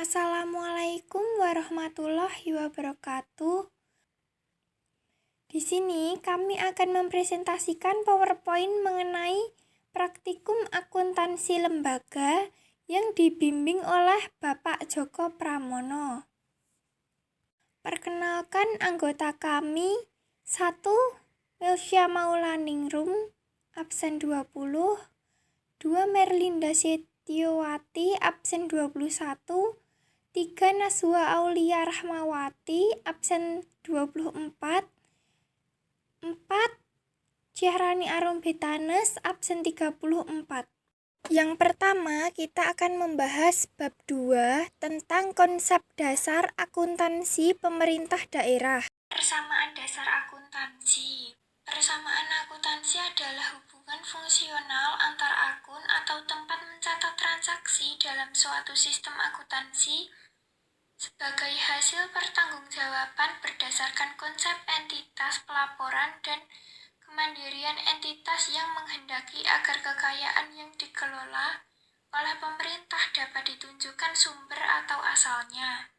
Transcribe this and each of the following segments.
Assalamualaikum warahmatullahi wabarakatuh. Di sini kami akan mempresentasikan PowerPoint mengenai praktikum akuntansi lembaga yang dibimbing oleh Bapak Joko Pramono. Perkenalkan anggota kami. 1. Melsya Maulaningrum, absen 20. 2. Merlinda Setiawati, absen 21. 3. Nazwa Aulia Rahmawati, absen 24. 4. Cihrani Arum Betanes, absen 34. Yang pertama, kita akan membahas bab 2 tentang konsep dasar akuntansi pemerintah daerah. Persamaan dasar akuntansi. Persamaan akuntansi adalah hubungan fungsional antar akun atau tempat mencatat transaksi dalam suatu sistem akuntansi sebagai hasil pertanggungjawaban berdasarkan konsep entitas pelaporan dan kemandirian entitas yang menghendaki agar kekayaan yang dikelola oleh pemerintah dapat ditunjukkan sumber atau asalnya.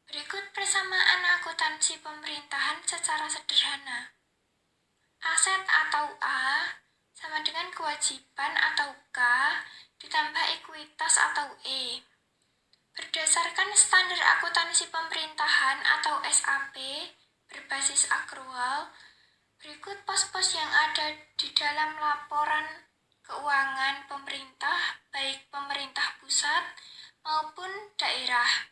Berikut persamaan akuntansi pemerintahan secara sederhana. Aset atau A sama dengan kewajiban atau K ditambah ekuitas atau E. Berdasarkan standar akuntansi pemerintahan atau SAP berbasis akrual, berikut pos-pos yang ada di dalam laporan keuangan pemerintah, baik pemerintah pusat maupun daerah.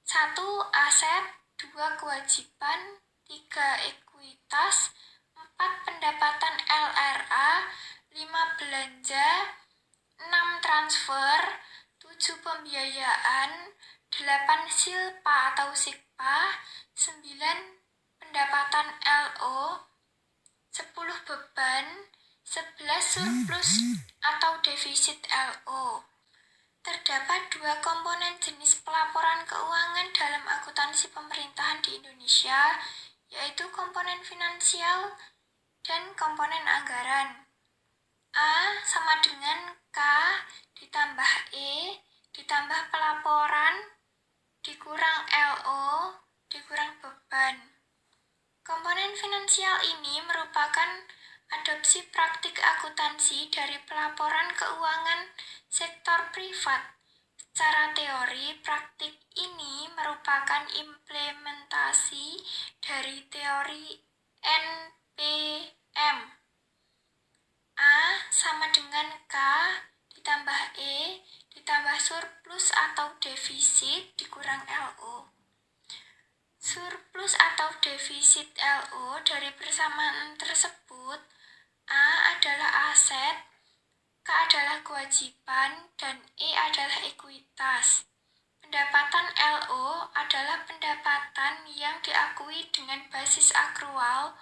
1. Aset, 2. Kewajiban, 3. Ekuitas, 4. Pendapatan LRA, 5. Belanja, 6. Transfer, 7. Pembiayaan, 8. Silpa atau Sikpa, 9. Pendapatan LO, 10. Beban, 11. Surplus atau defisit LO. Terdapat 2 komponen jenis pelaporan keuangan dalam akuntansi pemerintahan di Indonesia, yaitu komponen finansial dan komponen anggaran. A sama dengan K ditambah E ditambah pelaporan dikurang LO dikurang beban. Komponen finansial ini merupakan adopsi praktik akuntansi dari pelaporan keuangan sektor privat. Secara teori, praktik ini merupakan implementasi dari teori NPM. A sama dengan K ditambah E ditambah surplus atau defisit dikurang LO. Surplus atau defisit LO dari persamaan tersebut, A adalah aset, K adalah kewajiban, dan E adalah ekuitas. Pendapatan LO adalah pendapatan yang diakui dengan basis akrual.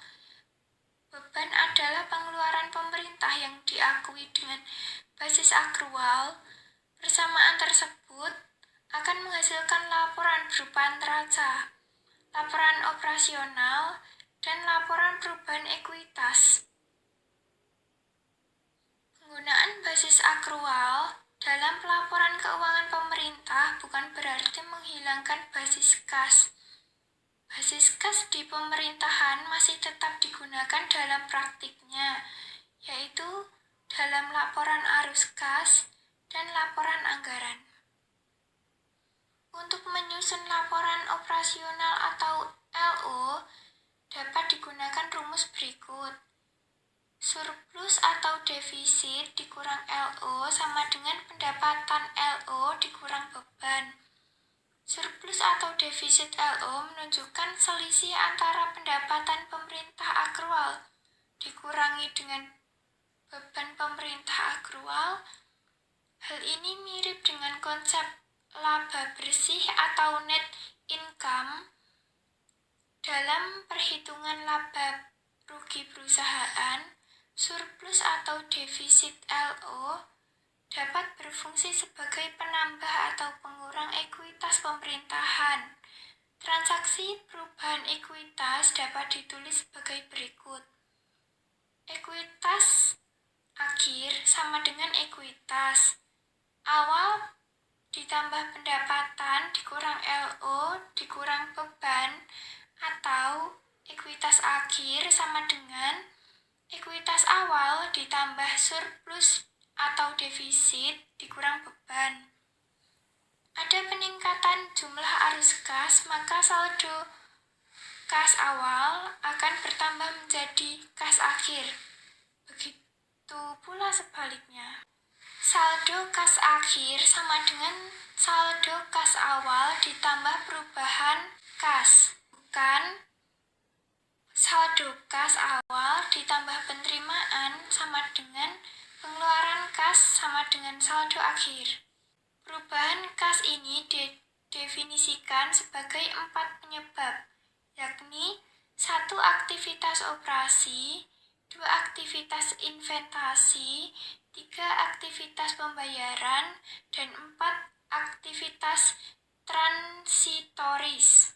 Beban adalah pengeluaran pemerintah yang diakui dengan basis akrual. Persamaan tersebut akan menghasilkan laporan berupa neraca, laporan operasional, dan laporan perubahan ekuitas. Penggunaan basis akrual dalam pelaporan keuangan pemerintah bukan berarti menghilangkan basis kas. Basis kas di pemerintahan masih tetap digunakan dalam praktiknya, yaitu dalam laporan arus kas dan laporan anggaran. Untuk menyusun laporan operasional atau LO, dapat digunakan rumus berikut. Surplus atau defisit dikurang LO sama dengan pendapatan LO dikurang beban. Surplus atau defisit LO menunjukkan selisih antara pendapatan pemerintah akrual dikurangi dengan beban pemerintah akrual. Hal ini mirip dengan konsep laba bersih atau net income dalam perhitungan laba rugi perusahaan. Surplus atau defisit LO dapat berfungsi sebagai penambah atau pengurang ekuitas pemerintahan. Transaksi perubahan ekuitas dapat ditulis sebagai berikut. Ekuitas akhir sama dengan ekuitas awal ditambah pendapatan dikurang LO dikurang beban, atau ekuitas akhir sama dengan ekuitas awal ditambah surplus atau defisit dikurang beban. Ada peningkatan jumlah arus kas, maka saldo kas awal akan bertambah menjadi kas akhir. Begitu pula sebaliknya. Saldo kas akhir sama dengan saldo kas awal ditambah perubahan kas, bukan saldo kas awal ditambah penerimaan sama dengan pengeluaran kas sama dengan saldo akhir. Perubahan kas ini didefinisikan sebagai 4 penyebab, yakni 1. Aktivitas operasi, 2. Aktivitas investasi, 3. Aktivitas pembayaran, dan 4. Aktivitas transitoris.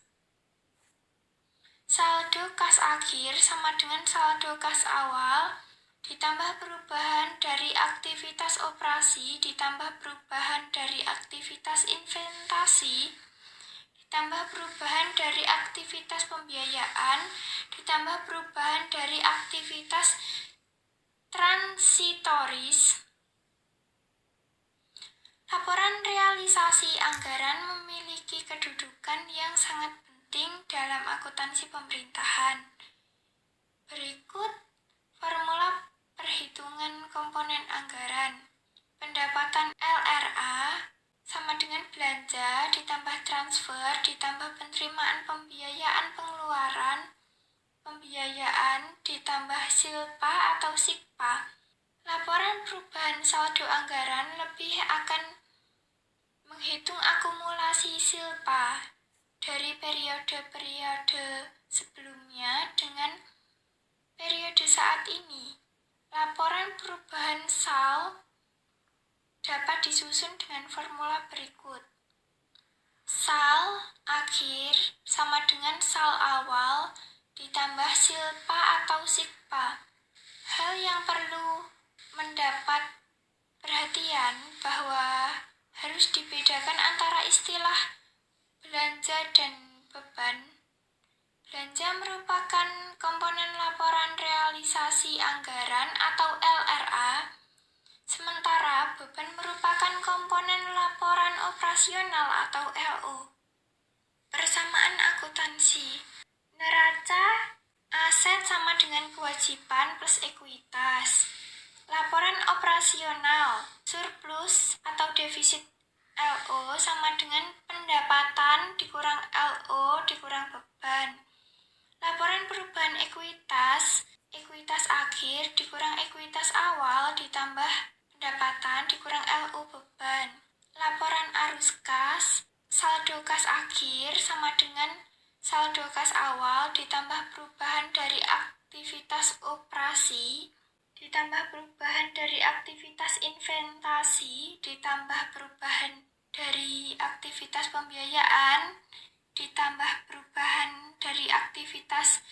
Saldo kas akhir sama dengan saldo kas awal ditambah perubahan dari aktivitas operasi ditambah perubahan dari aktivitas investasi ditambah perubahan dari aktivitas pembiayaan ditambah perubahan dari aktivitas transitoris. Laporan realisasi anggaran memiliki kedudukan yang sangat penting dalam akuntansi pemerintahan. Berikut formula perhitungan komponen anggaran. Pendapatan LRA sama dengan belanja ditambah transfer ditambah penerimaan pembiayaan pengeluaran, pembiayaan ditambah silpa atau sikpa. Laporan perubahan saldo anggaran lebih akan menghitung akumulasi silpa dari periode-periode sebelumnya dengan periode saat ini. Laporan perubahan SAL dapat disusun dengan formula berikut. SAL akhir sama dengan SAL awal ditambah silpa atau sikpa. Hal yang perlu mendapat perhatian bahwa harus dibedakan antara istilah belanja dan beban. Belanja merupakan komponen laporan realisasi anggaran atau LRA, sementara beban merupakan komponen laporan operasional atau LO. Persamaan akuntansi. Neraca aset sama dengan kewajiban plus ekuitas. Laporan operasional, surplus atau defisit LO sama dengan pendapatan dikurang LO dikurang beban. Laporan perubahan ekuitas, ekuitas akhir dikurang ekuitas awal ditambah pendapatan dikurang LO beban. Laporan arus kas, saldo kas akhir sama dengan saldo kas awal ditambah perubahan dari aktivitas operasi, ditambah perubahan dari aktivitas investasi, ditambah perubahan dari aktivitas pembiayaan, ditambah perubahan dari aktivitas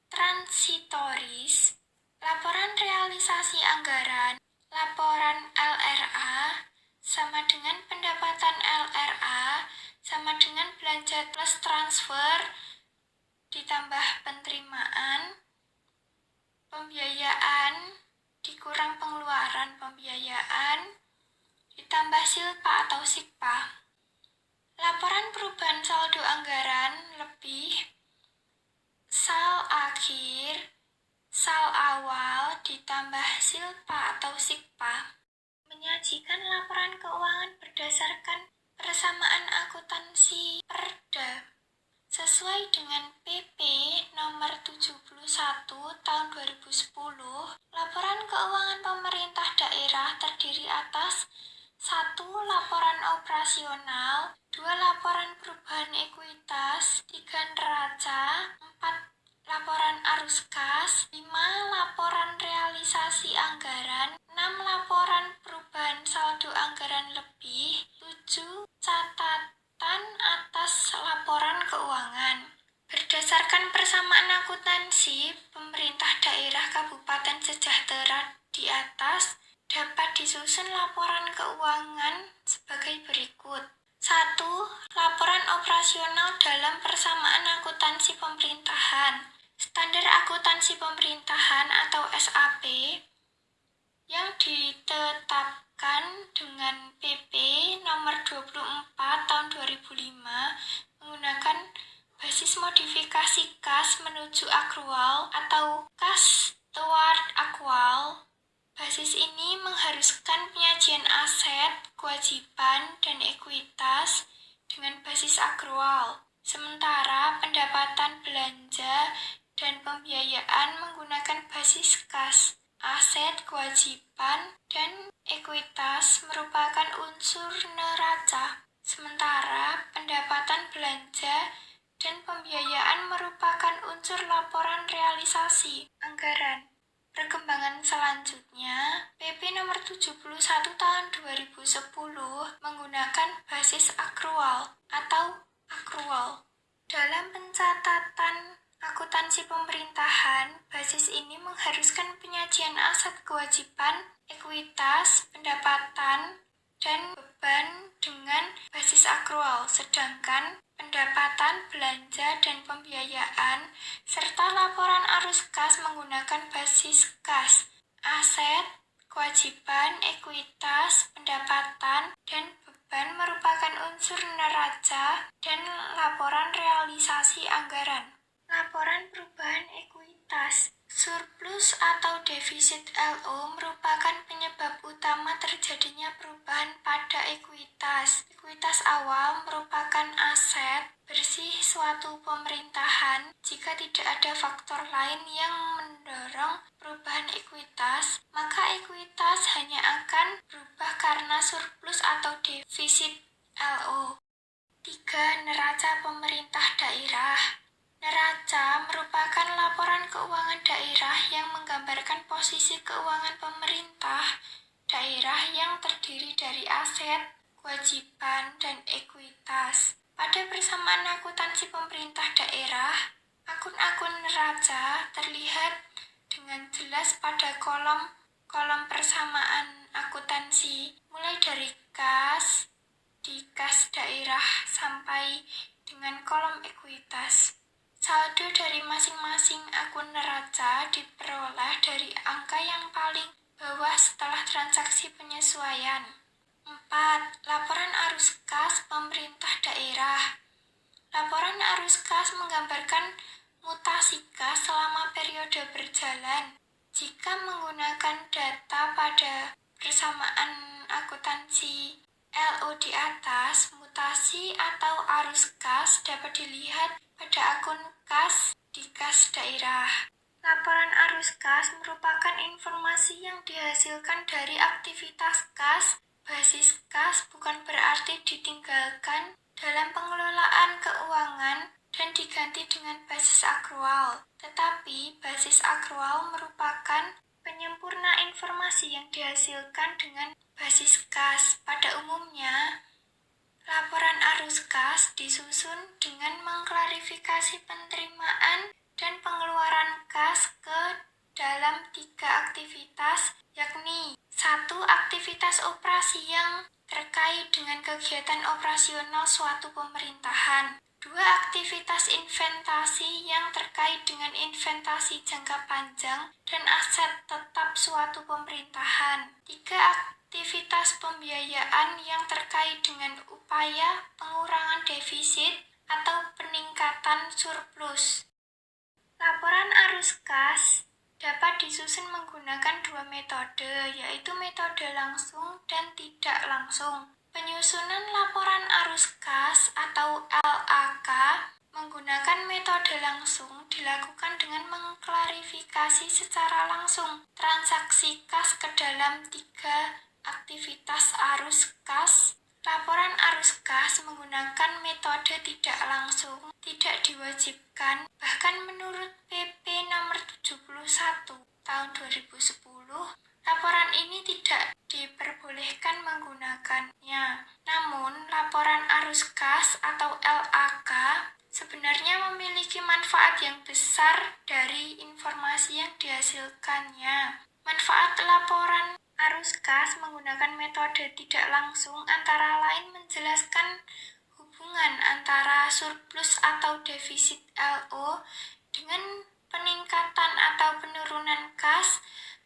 transitoris. Laporan realisasi anggaran, laporan LRA sama dengan pendapatan LRA sama dengan belanja plus transfer ditambah penerimaan, pembiayaan dikurang pengeluaran pembiayaan ditambah silpa atau sikpa. Laporan perubahan saldo anggaran lebih SAL akhir, SAL awal ditambah silpa atau sikpa. Menyajikan laporan keuangan berdasarkan persamaan akuntansi Perda sesuai dengan PP nomor 71 tahun 2010. Laporan keuangan pemerintah daerah terdiri atas 1. Laporan operasional, 2. Laporan perubahan ekuitas, 3. neraca, 4. Laporan arus kas, 5. Laporan realisasi anggaran, 6. Laporan perubahan saldo anggaran lebih, 7. Catatan atas laporan keuangan. Berdasarkan persamaan akuntansi pemerintah daerah Kabupaten Sejahtera di atas, dapat disusun laporan keuangan sebagai berikut. 1. Laporan operasional dalam persamaan akuntansi pemerintahan. Standar akuntansi pemerintahan atau SAP yang ditetapkan dengan PP nomor 24 tahun 2005 menggunakan basis modifikasi kas menuju akrual atau kas toward akrual. Basis ini mengharuskan penyajian aset, kewajiban, dan ekuitas dengan basis akrual. Sementara pendapatan belanja dan pembiayaan menggunakan basis kas. Aset, kewajiban, dan ekuitas merupakan unsur neraca. Sementara pendapatan belanja dan pembiayaan merupakan unsur laporan realisasi anggaran. Perkembangan selanjutnya, PP nomor 71 tahun 2010 menggunakan basis akrual atau akrual. Dalam pencatatan akuntansi pemerintahan, basis ini mengharuskan penyajian aset kewajiban, ekuitas, pendapatan, dan beban dengan basis akrual, sedangkan pendapatan, belanja, dan pembiayaan, serta laporan arus kas menggunakan basis kas, aset, kewajiban, ekuitas, pendapatan, dan beban merupakan unsur neraca dan laporan realisasi anggaran. Laporan perubahan ekuitas. Surplus atau defisit LO merupakan penyebab utama terjadinya perubahan pada ekuitas. Ekuitas awal merupakan aset bersih suatu pemerintahan. Jika tidak ada faktor lain yang mendorong perubahan ekuitas, maka ekuitas hanya akan berubah karena surplus atau defisit LO. 3. Neraca pemerintah daerah. Neraca merupakan laporan keuangan daerah yang menggambarkan posisi keuangan pemerintah daerah yang terdiri dari aset, kewajiban, dan ekuitas. Pada persamaan akuntansi pemerintah daerah, akun-akun neraca terlihat dengan jelas pada kolom persamaan akuntansi, mulai dari kas, di kas daerah sampai dengan kolom ekuitas. Saldo dari masing-masing akun neraca diperoleh dari angka yang paling bawah setelah transaksi penyesuaian. 4. Laporan arus kas pemerintah daerah. Laporan arus kas menggambarkan mutasi kas selama periode berjalan. Jika menggunakan data pada persamaan akuntansi LO di atas, mutasi atau arus kas dapat dilihat pada akun kas di kas daerah. Laporan arus kas merupakan informasi yang dihasilkan dari aktivitas kas. Basis kas bukan berarti ditinggalkan dalam pengelolaan keuangan dan diganti dengan basis akrual, tetapi basis akrual merupakan penyempurna informasi yang dihasilkan dengan basis kas. Pada umumnya, laporan arus kas disusun dengan mengklarifikasi penerimaan dan pengeluaran kas ke dalam 3 aktivitas, yakni 1. Aktivitas operasi yang terkait dengan kegiatan operasional suatu pemerintahan. 2. Aktivitas inventasi yang terkait dengan inventasi jangka panjang dan aset tetap suatu pemerintahan. 3. Aktivitas pembiayaan yang terkait dengan upaya pengurangan defisit atau peningkatan surplus. Laporan arus kas dapat disusun menggunakan 2 metode, yaitu metode langsung dan tidak langsung. Penyusunan laporan arus kas atau LAK menggunakan metode langsung dilakukan dengan mengklarifikasi secara langsung transaksi kas ke dalam 3 aktivitas arus kas. Laporan arus kas menggunakan metode tidak langsung tidak diwajibkan, bahkan menurut PP nomor 71 tahun 2010, laporan ini tidak diperbolehkan menggunakannya. Namun, laporan arus kas atau LAK sebenarnya memiliki manfaat yang besar dari informasi yang dihasilkannya. Manfaat laporan arus kas menggunakan metode tidak langsung antara lain menjelaskan hubungan antara surplus atau defisit LO dengan peningkatan atau penurunan kas,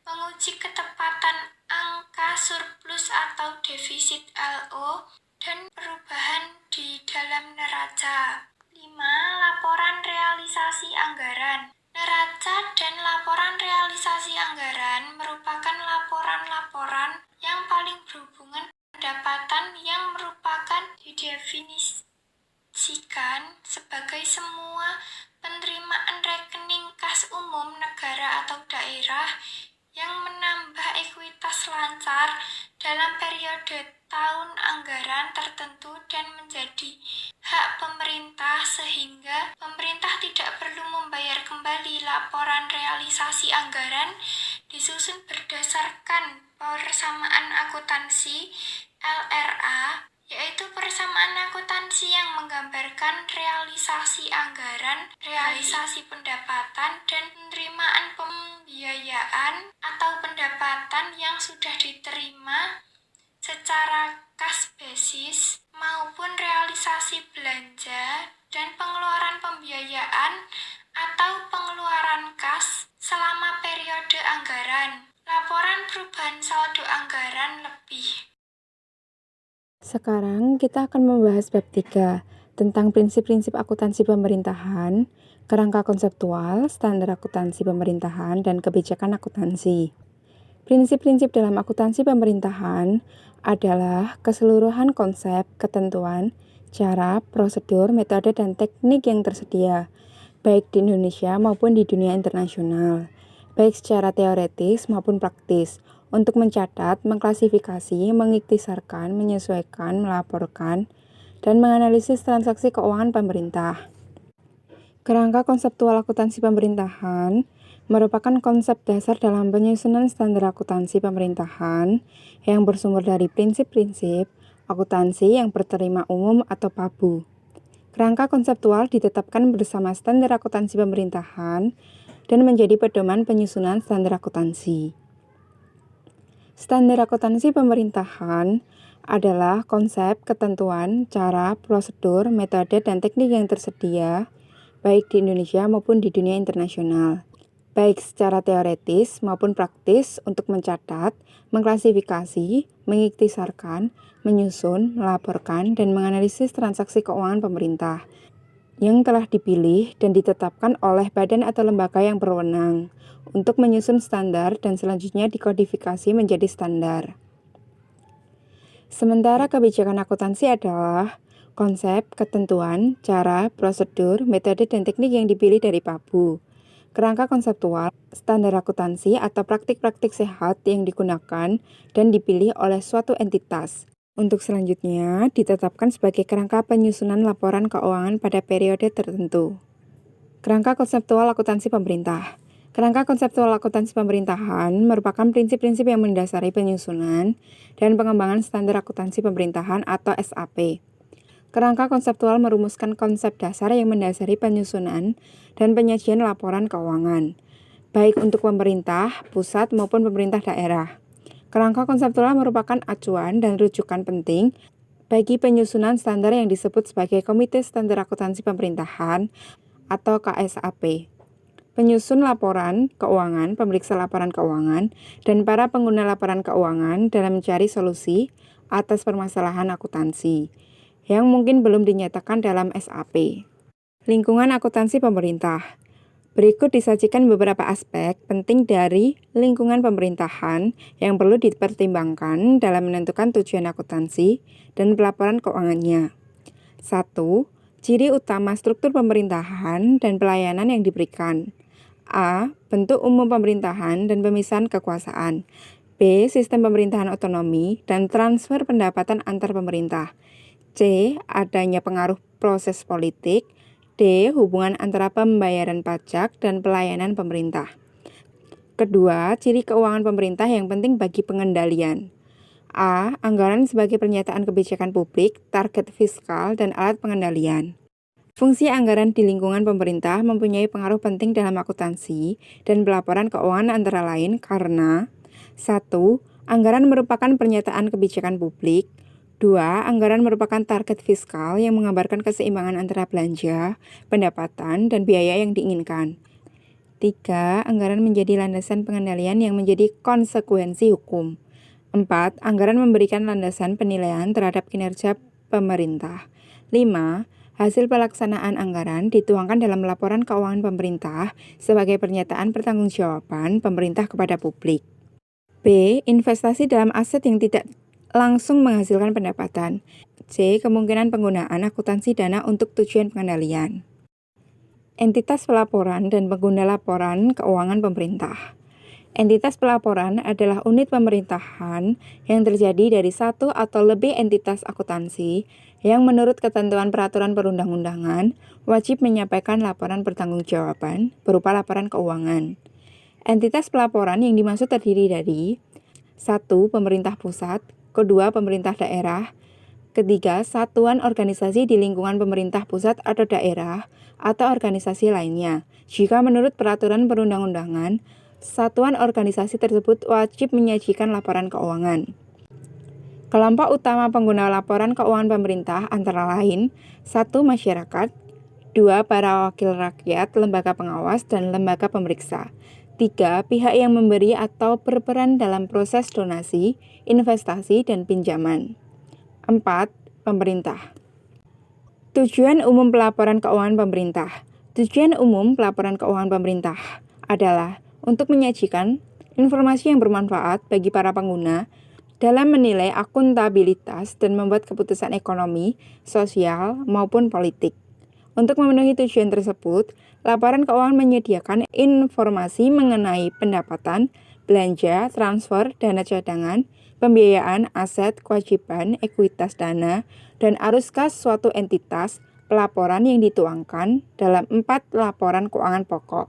menguji ketepatan angka surplus atau defisit LO, dan perubahan di dalam neraca. 5. Laporan realisasi anggaran. Neraca dan laporan realisasi anggaran merupakan laporan-laporan yang paling berhubungan pendapatan yang merupakan didefinisikan sebagai semua penerimaan rekening kas umum negara atau daerah yang menambah ekuitas lancar dalam periode tahun anggaran tertentu dan menjadi hak pemerintah sehingga pemerintah tidak perlu membayar kembali. Laporan realisasi anggaran disusun berdasarkan persamaan akuntansi LRA, yaitu persamaan akuntansi yang menggambarkan realisasi anggaran, realisasi pendapatan, dan penerimaan pembiayaan atau pendapatan yang sudah diterima secara kas basis maupun realisasi belanja dan pengeluaran pembiayaan atau pengeluaran kas selama periode anggaran. Laporan perubahan saldo anggaran lebih. Sekarang kita akan membahas bab 3 tentang prinsip-prinsip akuntansi pemerintahan, kerangka konseptual, standar akuntansi pemerintahan, dan kebijakan akuntansi. Prinsip-prinsip dalam akuntansi pemerintahan adalah keseluruhan konsep, ketentuan, cara, prosedur, metode, dan teknik yang tersedia, baik di Indonesia maupun di dunia internasional, baik secara teoretis maupun praktis, untuk mencatat, mengklasifikasi, mengikhtisarkan, menyesuaikan, melaporkan, dan menganalisis transaksi keuangan pemerintah. Kerangka konseptual akuntansi pemerintahan merupakan konsep dasar dalam penyusunan standar akuntansi pemerintahan yang bersumber dari prinsip-prinsip akuntansi yang berterima umum atau PABU. Kerangka konseptual ditetapkan bersama standar akuntansi pemerintahan dan menjadi pedoman penyusunan standar akuntansi. Standar akuntansi pemerintahan adalah konsep, ketentuan, cara, prosedur, metode, dan teknik yang tersedia baik di Indonesia maupun di dunia internasional, baik secara teoretis maupun praktis untuk mencatat, mengklasifikasi, mengikhtisarkan, menyusun, melaporkan, dan menganalisis transaksi keuangan pemerintah yang telah dipilih dan ditetapkan oleh badan atau lembaga yang berwenang untuk menyusun standar dan selanjutnya dikodifikasi menjadi standar. Sementara kebijakan akuntansi adalah konsep, ketentuan, cara, prosedur, metode, dan teknik yang dipilih dari PABU. Kerangka konseptual, standar akuntansi atau praktik-praktik sehat yang digunakan dan dipilih oleh suatu entitas. Untuk selanjutnya ditetapkan sebagai kerangka penyusunan laporan keuangan pada periode tertentu. Kerangka konseptual akuntansi pemerintah. Kerangka konseptual akuntansi pemerintahan merupakan prinsip-prinsip yang mendasari penyusunan dan pengembangan standar akuntansi pemerintahan atau SAP. Kerangka konseptual merumuskan konsep dasar yang mendasari penyusunan dan penyajian laporan keuangan, baik untuk pemerintah pusat maupun pemerintah daerah. Kerangka konseptual merupakan acuan dan rujukan penting bagi penyusunan standar yang disebut sebagai Komite Standar Akuntansi Pemerintahan atau KSAP. Penyusun laporan keuangan, pemeriksa laporan keuangan, dan para pengguna laporan keuangan dalam mencari solusi atas permasalahan akuntansi yang mungkin belum dinyatakan dalam SAP. Lingkungan akuntansi pemerintah. Berikut disajikan beberapa aspek penting dari lingkungan pemerintahan yang perlu dipertimbangkan dalam menentukan tujuan akuntansi dan pelaporan keuangannya. 1. Ciri utama struktur pemerintahan dan pelayanan yang diberikan. A. Bentuk umum pemerintahan dan pemisahan kekuasaan. B. Sistem pemerintahan otonomi dan transfer pendapatan antar pemerintah. C. Adanya pengaruh proses politik. D. Hubungan antara pembayaran pajak dan pelayanan pemerintah. Kedua, ciri keuangan pemerintah yang penting bagi pengendalian. A. Anggaran sebagai pernyataan kebijakan publik, target fiskal, dan alat pengendalian. Fungsi anggaran di lingkungan pemerintah mempunyai pengaruh penting dalam akuntansi dan pelaporan keuangan antara lain karena 1. Anggaran merupakan pernyataan kebijakan publik. 2. Anggaran merupakan target fiskal yang menggambarkan keseimbangan antara belanja, pendapatan, dan biaya yang diinginkan. 3. Anggaran menjadi landasan pengendalian yang menjadi konsekuensi hukum. 4. Anggaran memberikan landasan penilaian terhadap kinerja pemerintah. 5. Hasil pelaksanaan anggaran dituangkan dalam laporan keuangan pemerintah sebagai pernyataan pertanggungjawaban pemerintah kepada publik. B. Investasi dalam aset yang tidak langsung menghasilkan pendapatan. C. Kemungkinan penggunaan akuntansi dana untuk tujuan pengendalian. Entitas pelaporan dan pengguna laporan keuangan pemerintah. Entitas pelaporan adalah unit pemerintahan yang terjadi dari satu atau lebih entitas akuntansi yang menurut ketentuan peraturan perundang-undangan wajib menyampaikan laporan pertanggungjawaban berupa laporan keuangan. Entitas pelaporan yang dimaksud terdiri dari 1. Pemerintah pusat, 2. Pemerintah daerah, 3. Satuan organisasi di lingkungan pemerintah pusat atau daerah atau organisasi lainnya. Jika menurut peraturan perundang-undangan, satuan organisasi tersebut wajib menyajikan laporan keuangan. Kelompok utama pengguna laporan keuangan pemerintah antara lain 1. Masyarakat, 2. Para wakil rakyat, lembaga pengawas, dan lembaga pemeriksa. 3. Pihak yang memberi atau berperan dalam proses donasi, investasi, dan pinjaman. 4. Pemerintah. Tujuan umum pelaporan keuangan pemerintah. Tujuan umum pelaporan keuangan pemerintah adalah untuk menyajikan informasi yang bermanfaat bagi para pengguna dalam menilai akuntabilitas dan membuat keputusan ekonomi, sosial, maupun politik. Untuk memenuhi tujuan tersebut, laporan keuangan menyediakan informasi mengenai pendapatan, belanja, transfer, dana cadangan, pembiayaan, aset, kewajiban, ekuitas dana, dan arus kas suatu entitas pelaporan yang dituangkan dalam 4 laporan keuangan pokok,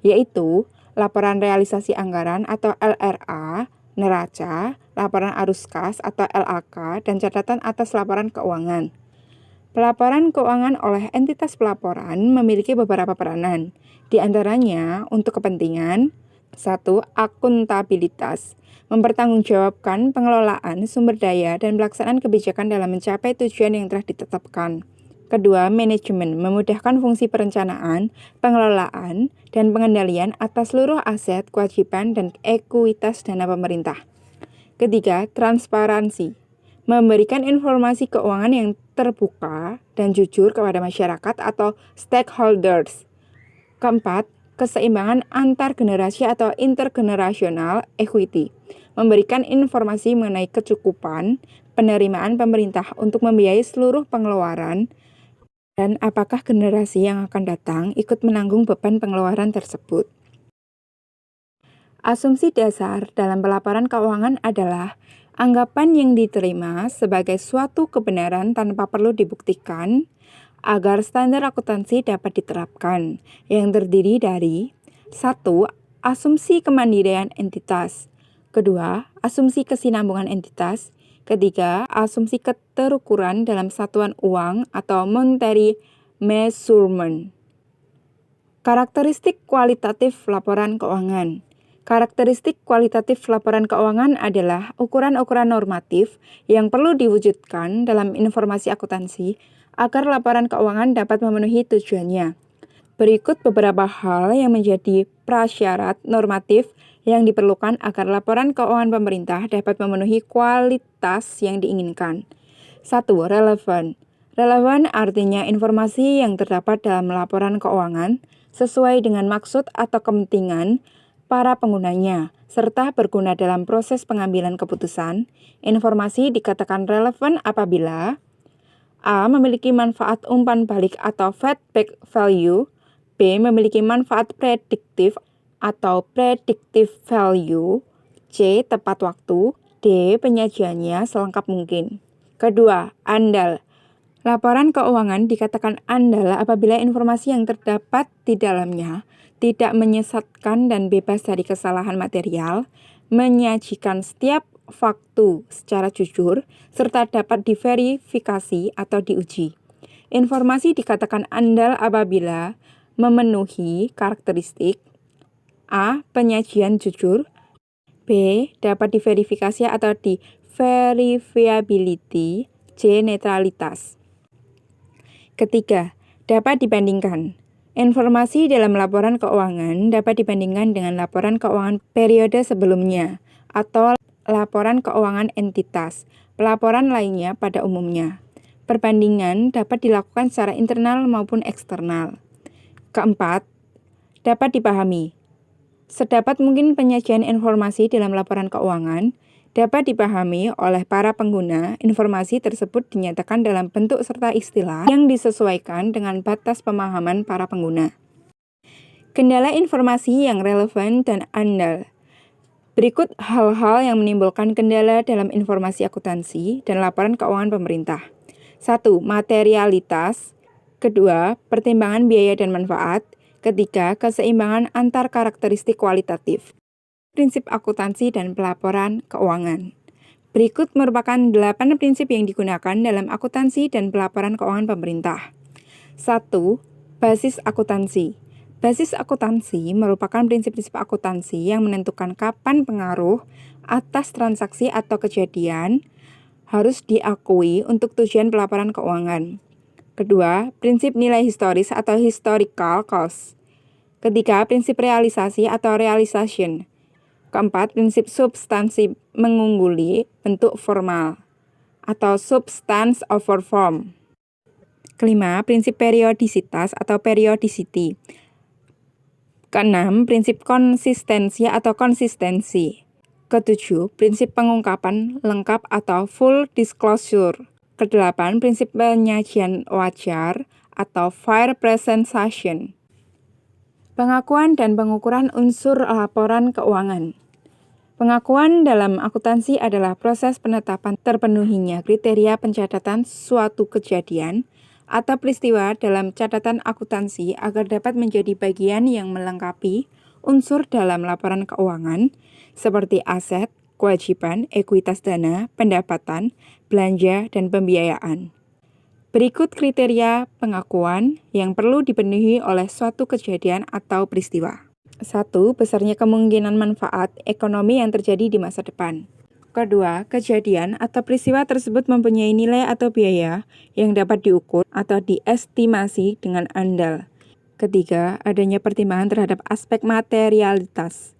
yaitu laporan realisasi anggaran atau LRA, neraca, laporan arus kas atau LAK, dan catatan atas laporan keuangan. Pelaporan keuangan oleh entitas pelaporan memiliki beberapa peranan, di antaranya untuk kepentingan 1. Akuntabilitas, mempertanggungjawabkan pengelolaan sumber daya dan pelaksanaan kebijakan dalam mencapai tujuan yang telah ditetapkan. 2. Manajemen, memudahkan fungsi perencanaan, pengelolaan, dan pengendalian atas seluruh aset, kewajiban, dan ekuitas dana pemerintah. 3. Transparansi, memberikan informasi keuangan yang terbuka dan jujur kepada masyarakat atau stakeholders. 4. Keseimbangan antar generasi atau intergenerational equity, memberikan informasi mengenai kecukupan penerimaan pemerintah untuk membiayai seluruh pengeluaran dan apakah generasi yang akan datang ikut menanggung beban pengeluaran tersebut. Asumsi dasar dalam pelaporan keuangan adalah anggapan yang diterima sebagai suatu kebenaran tanpa perlu dibuktikan agar standar akuntansi dapat diterapkan, yang terdiri dari 1. Asumsi kemandirian entitas, 2. Asumsi kesinambungan entitas, 3. Asumsi keterukuran dalam satuan uang atau monetary measurement. Karakteristik kualitatif laporan keuangan. Karakteristik kualitatif laporan keuangan adalah ukuran-ukuran normatif yang perlu diwujudkan dalam informasi akuntansi agar laporan keuangan dapat memenuhi tujuannya. Berikut beberapa hal yang menjadi prasyarat normatif yang diperlukan agar laporan keuangan pemerintah dapat memenuhi kualitas yang diinginkan. 1. Relevan. Relevan artinya informasi yang terdapat dalam laporan keuangan sesuai dengan maksud atau kepentingan para penggunanya, serta berguna dalam proses pengambilan keputusan. Informasi dikatakan relevan apabila A. Memiliki manfaat umpan balik atau feedback value, B. Memiliki manfaat prediktif atau predictive value, C. Tepat waktu, D. Penyajiannya selengkap mungkin. Kedua, andal. Laporan keuangan dikatakan andal apabila informasi yang terdapat di dalamnya tidak menyesatkan dan bebas dari kesalahan material, menyajikan setiap fakta secara jujur, serta dapat diverifikasi atau diuji. Informasi dikatakan andal apabila memenuhi karakteristik A. Penyajian jujur, B. Dapat diverifikasi atau verifiability. C. Netralitas. Ketiga, dapat dibandingkan. Informasi dalam laporan keuangan dapat dibandingkan dengan laporan keuangan periode sebelumnya atau laporan keuangan entitas, pelaporan lainnya pada umumnya. Perbandingan dapat dilakukan secara internal maupun eksternal. Keempat, dapat dipahami. Sedapat mungkin penyajian informasi dalam laporan keuangan dapat dipahami oleh para pengguna. Informasi tersebut dinyatakan dalam bentuk serta istilah yang disesuaikan dengan batas pemahaman para pengguna. Kendala informasi yang relevan dan andal. Berikut hal-hal yang menimbulkan kendala dalam informasi akuntansi dan laporan keuangan pemerintah. 1. Materialitas. 2. Pertimbangan biaya dan manfaat. 3. Keseimbangan antar karakteristik kualitatif. Prinsip akuntansi dan pelaporan keuangan. Berikut merupakan 8 prinsip yang digunakan dalam akuntansi dan pelaporan keuangan pemerintah. 1. Basis akuntansi. Basis akuntansi merupakan prinsip-prinsip akuntansi yang menentukan kapan pengaruh atas transaksi atau kejadian harus diakui untuk tujuan pelaporan keuangan. Kedua, prinsip nilai historis atau historical cost. Ketiga, prinsip realisasi atau realization. Keempat, prinsip substansi mengungguli bentuk formal atau substance over form. Kelima, prinsip periodisitas atau periodicity. Keenam, prinsip konsistensi atau konsistensi. Ketujuh, prinsip pengungkapan lengkap atau full disclosure. Kedelapan, prinsip penyajian wajar atau fair presentation. Pengakuan dan pengukuran unsur laporan keuangan. Pengakuan dalam akuntansi adalah proses penetapan terpenuhinya kriteria pencatatan suatu kejadian atau peristiwa dalam catatan akuntansi agar dapat menjadi bagian yang melengkapi unsur dalam laporan keuangan seperti aset, kewajiban, ekuitas dana, pendapatan, belanja, dan pembiayaan. Berikut kriteria pengakuan yang perlu dipenuhi oleh suatu kejadian atau peristiwa. 1. Besarnya kemungkinan manfaat ekonomi yang terjadi di masa depan. Kedua, kejadian atau peristiwa tersebut mempunyai nilai atau biaya yang dapat diukur atau diestimasi dengan andal. Ketiga, adanya pertimbangan terhadap aspek materialitas.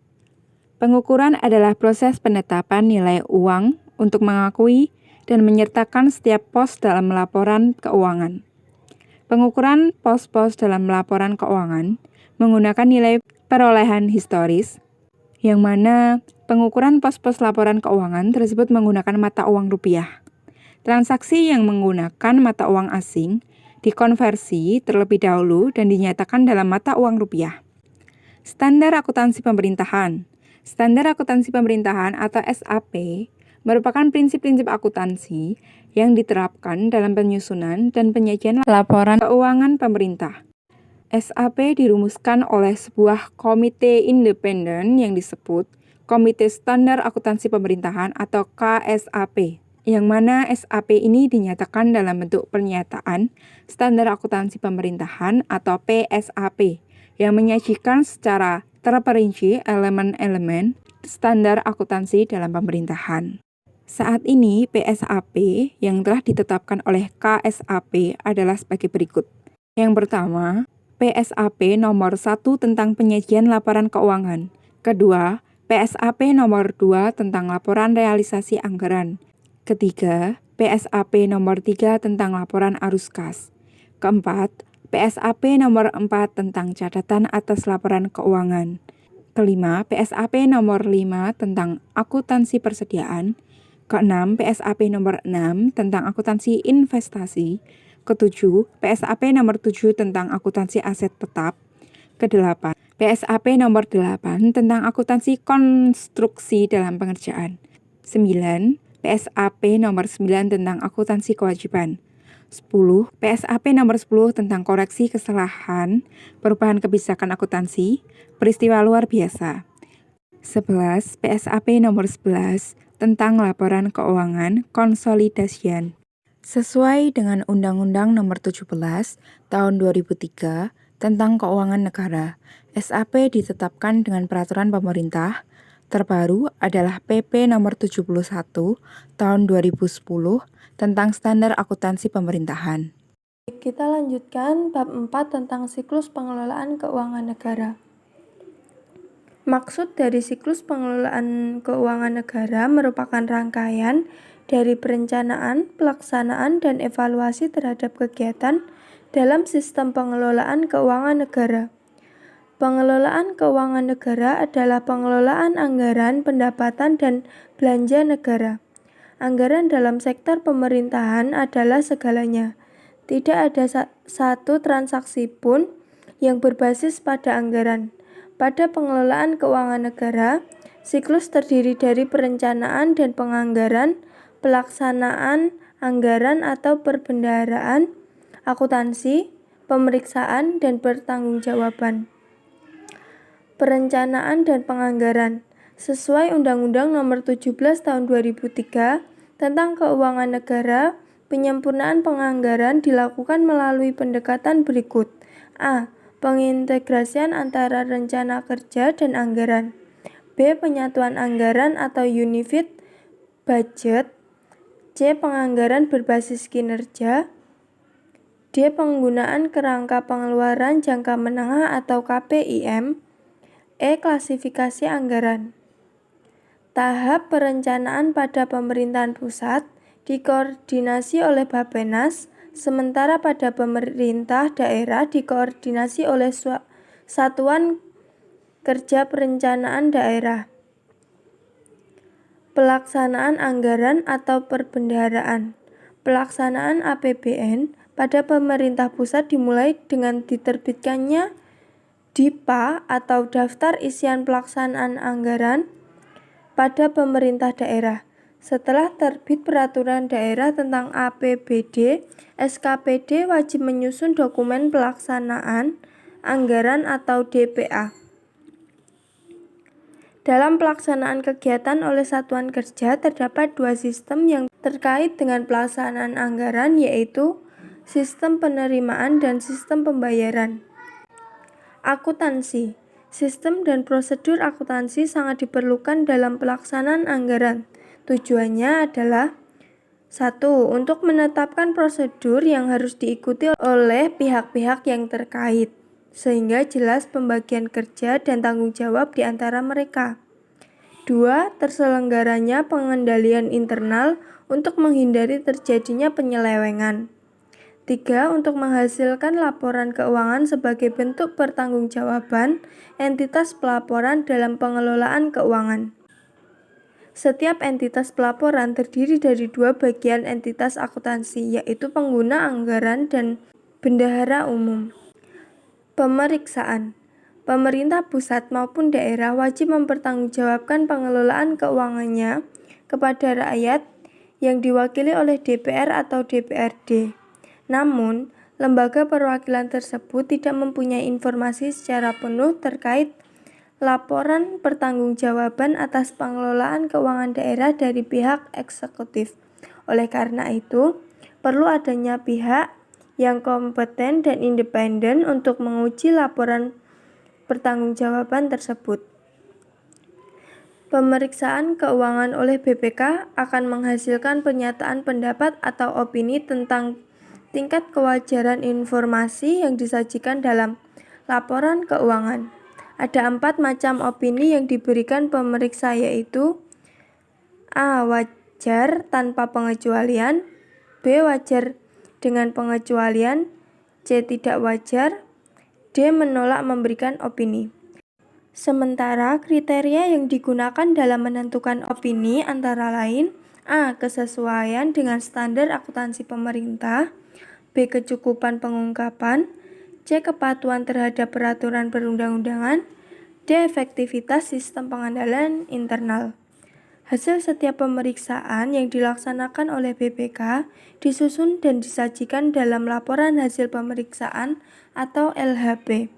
Pengukuran adalah proses penetapan nilai uang untuk mengakui dan menyertakan setiap pos dalam laporan keuangan. Pengukuran pos-pos dalam laporan keuangan menggunakan nilai perolehan historis, yang mana pengukuran pos-pos laporan keuangan tersebut menggunakan mata uang rupiah. Transaksi yang menggunakan mata uang asing dikonversi terlebih dahulu dan dinyatakan dalam mata uang rupiah. Standar akuntansi pemerintahan. Standar akuntansi pemerintahan atau SAP merupakan prinsip-prinsip akuntansi yang diterapkan dalam penyusunan dan penyajian laporan keuangan pemerintah. SAP dirumuskan oleh sebuah komite independen yang disebut Komite Standar Akuntansi Pemerintahan atau KSAP, yang mana SAP ini dinyatakan dalam bentuk pernyataan Standar Akuntansi Pemerintahan atau PSAP, yang menyajikan secara terperinci elemen-elemen standar akuntansi dalam pemerintahan. Saat ini PSAP yang telah ditetapkan oleh KSAP adalah sebagai berikut. Yang pertama, PSAP nomor 1 tentang penyajian laporan keuangan. Kedua, PSAP nomor 2 tentang laporan realisasi anggaran. Ketiga, PSAP nomor 3 tentang laporan arus kas. Keempat, PSAP nomor 4 tentang catatan atas laporan keuangan. Kelima, PSAP nomor 5 tentang akuntansi persediaan. Keenam, PSAP nomor 6 tentang akuntansi investasi. Ketujuh, PSAP nomor 7 tentang akuntansi aset tetap. Kedelapan, PSAP nomor 8 tentang akuntansi konstruksi dalam pengerjaan. 9. PSAP nomor 9 tentang akuntansi kewajiban. 10. PSAP nomor 10 tentang koreksi kesalahan, perubahan kebijakan akuntansi, peristiwa luar biasa. 11. PSAP nomor 11 tentang laporan keuangan konsolidasian. Sesuai dengan Undang-Undang Nomor 17 Tahun 2003 tentang Keuangan Negara, SAP ditetapkan dengan peraturan pemerintah terbaru adalah PP nomor 71 tahun 2010 tentang standar akuntansi pemerintahan. Kita lanjutkan bab 4 tentang siklus pengelolaan keuangan negara. Maksud dari siklus pengelolaan keuangan negara merupakan rangkaian dari perencanaan, pelaksanaan, dan evaluasi terhadap kegiatan dalam sistem pengelolaan keuangan negara. Pengelolaan keuangan negara adalah pengelolaan anggaran, pendapatan, dan belanja negara. Anggaran dalam sektor pemerintahan adalah segalanya. Tidak ada satu transaksi pun yang berbasis pada anggaran. Pada pengelolaan keuangan negara, siklus terdiri dari perencanaan dan penganggaran, pelaksanaan anggaran atau perbendaharaan, akuntansi, pemeriksaan, dan pertanggungjawaban. Perencanaan dan penganggaran sesuai Undang-Undang Nomor 17 Tahun 2003 tentang Keuangan Negara, penyempurnaan penganggaran dilakukan melalui pendekatan berikut. A. Pengintegrasian antara rencana kerja dan anggaran. B. Penyatuan anggaran atau unit budget. C. Penganggaran berbasis kinerja. D. Penggunaan kerangka pengeluaran jangka menengah atau KPIM. E. Klasifikasi anggaran. Tahap perencanaan pada pemerintahan pusat dikoordinasi oleh Bappenas, sementara pada pemerintah daerah dikoordinasi oleh Satuan Kerja Perencanaan Daerah. Pelaksanaan anggaran atau perbendaharaan. Pelaksanaan APBN pada pemerintah pusat dimulai dengan diterbitkannya DIPA atau Daftar Isian Pelaksanaan Anggaran pada pemerintah daerah. Setelah terbit peraturan daerah tentang APBD, SKPD wajib menyusun dokumen pelaksanaan anggaran atau DPA. Dalam pelaksanaan kegiatan oleh satuan kerja terdapat dua sistem yang terkait dengan pelaksanaan anggaran, yaitu sistem penerimaan dan sistem pembayaran. Akuntansi. Sistem dan prosedur akuntansi sangat diperlukan dalam pelaksanaan anggaran. Tujuannya adalah 1. Untuk menetapkan prosedur yang harus diikuti oleh pihak-pihak yang terkait, sehingga jelas pembagian kerja dan tanggung jawab di antara mereka. 2. Terselenggaranya pengendalian internal untuk menghindari terjadinya penyelewengan. 3. Untuk menghasilkan laporan keuangan sebagai bentuk pertanggungjawaban entitas pelaporan dalam pengelolaan keuangan. Setiap entitas pelaporan terdiri dari dua bagian entitas akuntansi, yaitu pengguna anggaran dan bendahara umum. Pemeriksaan. Pemerintah pusat maupun daerah wajib mempertanggungjawabkan pengelolaan keuangannya kepada rakyat yang diwakili oleh DPR atau DPRD. Namun, lembaga perwakilan tersebut tidak mempunyai informasi secara penuh terkait laporan pertanggungjawaban atas pengelolaan keuangan daerah dari pihak eksekutif. Oleh karena itu, perlu adanya pihak yang kompeten dan independen untuk menguji laporan pertanggungjawaban tersebut. Pemeriksaan keuangan oleh BPK akan menghasilkan pernyataan pendapat atau opini tentang tingkat kewajaran informasi yang disajikan dalam laporan keuangan. Ada 4 macam opini yang diberikan pemeriksa, yaitu A. Wajar tanpa pengecualian. B. Wajar dengan pengecualian. C. Tidak wajar. D. Menolak memberikan opini. Sementara kriteria yang digunakan dalam menentukan opini antara lain A. Kesesuaian dengan standar akuntansi pemerintah. B. Kecukupan pengungkapan. C. Kepatuhan terhadap peraturan perundang-undangan. D. Efektivitas sistem pengendalian internal. Hasil setiap pemeriksaan yang dilaksanakan oleh BPK disusun dan disajikan dalam laporan hasil pemeriksaan atau LHP.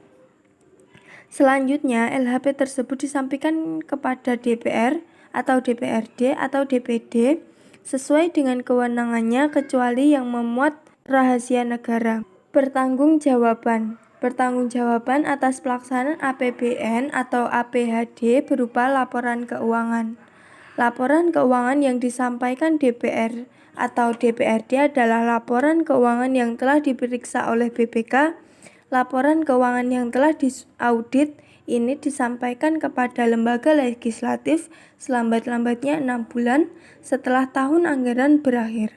Selanjutnya, LHP tersebut disampaikan kepada DPR atau DPRD atau DPD sesuai dengan kewenangannya kecuali yang memuat rahasia negara. Pertanggungjawaban. Pertanggungjawaban atas pelaksanaan APBN atau APHD berupa laporan keuangan. Laporan keuangan yang disampaikan DPR atau DPRD adalah laporan keuangan yang telah diperiksa oleh BPK. Laporan keuangan yang telah diaudit ini disampaikan kepada lembaga legislatif selambat-lambatnya 6 bulan setelah tahun anggaran berakhir.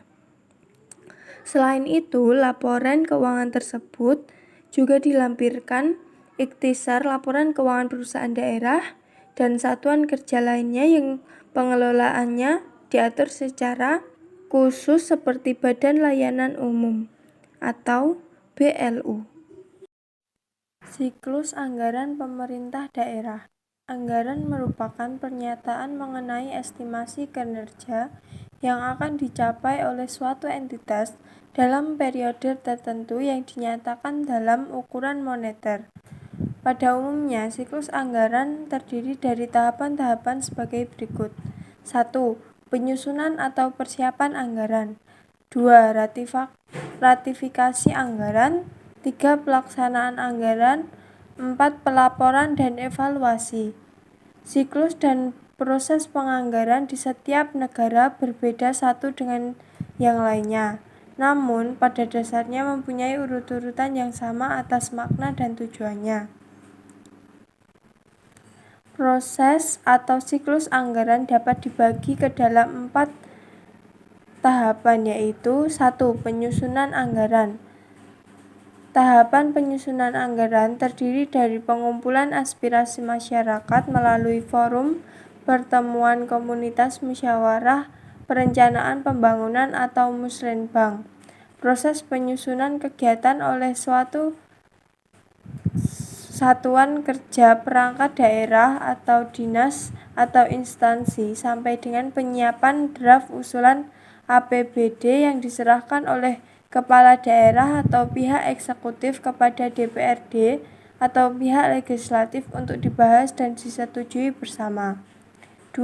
Selain itu, laporan keuangan tersebut juga dilampirkan ikhtisar laporan keuangan perusahaan daerah dan satuan kerja lainnya yang pengelolaannya diatur secara khusus seperti Badan Layanan Umum atau BLU. Siklus anggaran pemerintah daerah. Anggaran merupakan pernyataan mengenai estimasi kinerja yang akan dicapai oleh suatu entitas dalam periode tertentu yang dinyatakan dalam ukuran moneter. Pada umumnya, siklus anggaran terdiri dari tahapan-tahapan sebagai berikut. 1. Penyusunan atau persiapan anggaran. 2. Ratifikasi anggaran. 3. Pelaksanaan anggaran. 4. Pelaporan dan evaluasi. Siklus dan proses penganggaran di setiap negara berbeda satu dengan yang lainnya, namun pada dasarnya mempunyai urut-urutan yang sama atas makna dan tujuannya. Proses atau siklus anggaran dapat dibagi ke dalam 4 tahapan, yaitu 1. Penyusunan anggaran. Tahapan penyusunan anggaran terdiri dari pengumpulan aspirasi masyarakat melalui forum, pertemuan komunitas musyawarah, perencanaan pembangunan atau musrenbang. Proses penyusunan kegiatan oleh suatu satuan kerja perangkat daerah atau dinas atau instansi sampai dengan penyiapan draft usulan APBD yang diserahkan oleh kepala daerah atau pihak eksekutif kepada DPRD atau pihak legislatif untuk dibahas dan disetujui bersama. 2.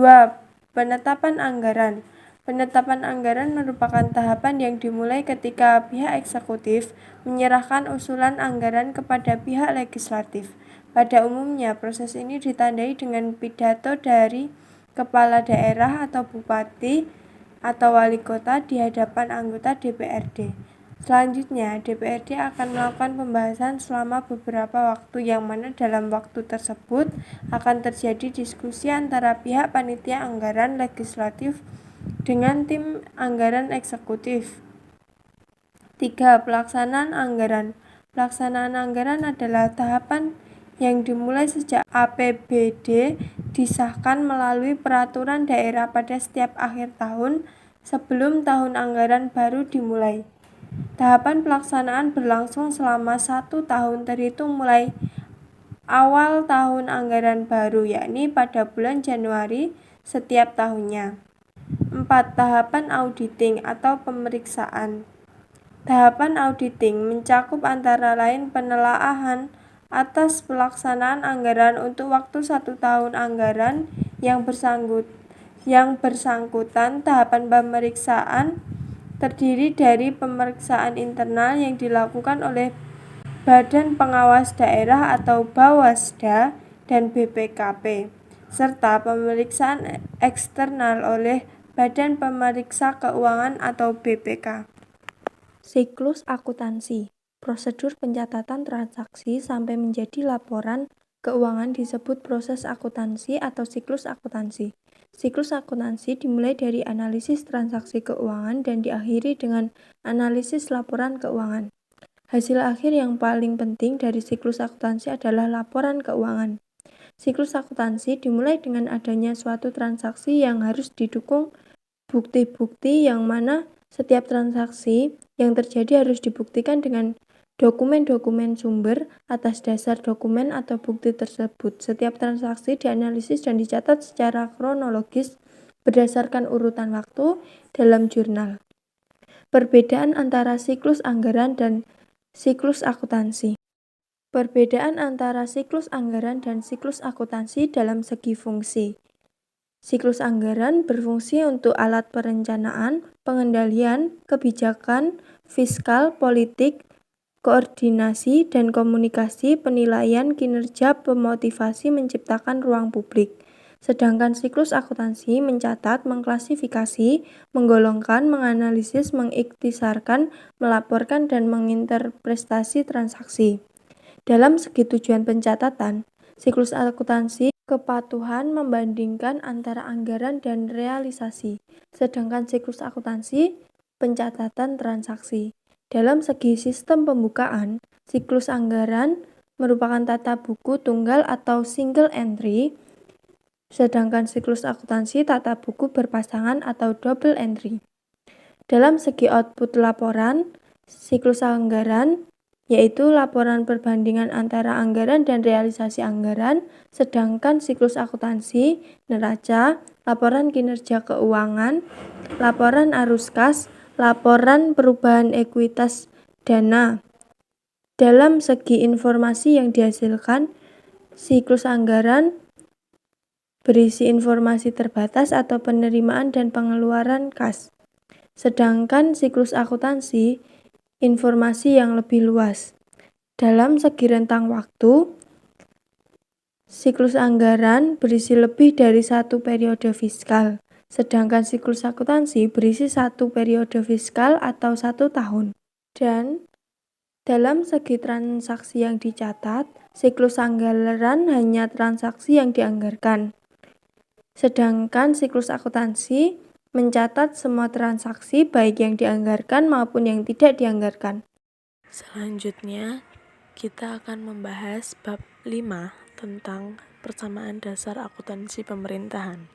Penetapan anggaran. Penetapan anggaran merupakan tahapan yang dimulai ketika pihak eksekutif menyerahkan usulan anggaran kepada pihak legislatif. Pada umumnya, proses ini ditandai dengan pidato dari kepala daerah atau bupati atau wali kota di hadapan anggota DPRD. Selanjutnya, DPRD akan melakukan pembahasan selama beberapa waktu yang mana dalam waktu tersebut akan terjadi diskusi antara pihak panitia anggaran legislatif dengan tim anggaran eksekutif. 3. Pelaksanaan anggaran. Pelaksanaan anggaran adalah tahapan yang dimulai sejak APBD disahkan melalui peraturan daerah pada setiap akhir tahun sebelum tahun anggaran baru dimulai. Tahapan pelaksanaan berlangsung selama 1 tahun terhitung mulai awal tahun anggaran baru, yakni pada bulan Januari setiap tahunnya. 4. Tahapan auditing atau pemeriksaan. Tahapan auditing mencakup antara lain penelaahan atas pelaksanaan anggaran untuk waktu 1 tahun anggaran yang bersangkutan. Tahapan pemeriksaan terdiri dari pemeriksaan internal yang dilakukan oleh Badan Pengawas Daerah atau Bawasda dan BPKP, serta pemeriksaan eksternal oleh Badan Pemeriksa Keuangan atau BPK. Siklus akuntansi. Prosedur pencatatan transaksi sampai menjadi laporan keuangan disebut proses akuntansi atau siklus akuntansi. Siklus akuntansi dimulai dari analisis transaksi keuangan dan diakhiri dengan analisis laporan keuangan. Hasil akhir yang paling penting dari siklus akuntansi adalah laporan keuangan. Siklus akuntansi dimulai dengan adanya suatu transaksi yang harus didukung bukti-bukti yang mana setiap transaksi yang terjadi harus dibuktikan dengan dokumen-dokumen sumber. Atas dasar dokumen atau bukti tersebut, setiap transaksi dianalisis dan dicatat secara kronologis berdasarkan urutan waktu dalam jurnal. Perbedaan antara siklus anggaran dan siklus akuntansi. Perbedaan antara siklus anggaran dan siklus akuntansi dalam segi fungsi. Siklus anggaran berfungsi untuk alat perencanaan, pengendalian, kebijakan, fiskal, politik, koordinasi dan komunikasi, penilaian kinerja, pemotivasi, menciptakan ruang publik. Sedangkan siklus akuntansi mencatat, mengklasifikasi, menggolongkan, menganalisis, mengikhtisarkan, melaporkan, dan menginterpretasi transaksi. Dalam segi tujuan pencatatan, siklus akuntansi kepatuhan membandingkan antara anggaran dan realisasi, sedangkan siklus akuntansi pencatatan transaksi. Dalam segi sistem pembukaan, siklus anggaran merupakan tata buku tunggal atau single entry, sedangkan siklus akuntansi tata buku berpasangan atau double entry. Dalam segi output laporan, siklus anggaran yaitu laporan perbandingan antara anggaran dan realisasi anggaran, sedangkan siklus akuntansi neraca, laporan kinerja keuangan, laporan arus kas, laporan perubahan ekuitas dana. Dalam segi informasi yang dihasilkan, siklus anggaran berisi informasi terbatas atau penerimaan dan pengeluaran kas. Sedangkan siklus akuntansi informasi yang lebih luas. Dalam segi rentang waktu, siklus anggaran berisi lebih dari satu periode fiskal, sedangkan siklus akuntansi berisi satu periode fiskal atau 1 tahun. Dan dalam segi transaksi yang dicatat, siklus anggaran hanya transaksi yang dianggarkan. Sedangkan siklus akuntansi mencatat semua transaksi baik yang dianggarkan maupun yang tidak dianggarkan. Selanjutnya, kita akan membahas bab 5 tentang persamaan dasar akuntansi pemerintahan.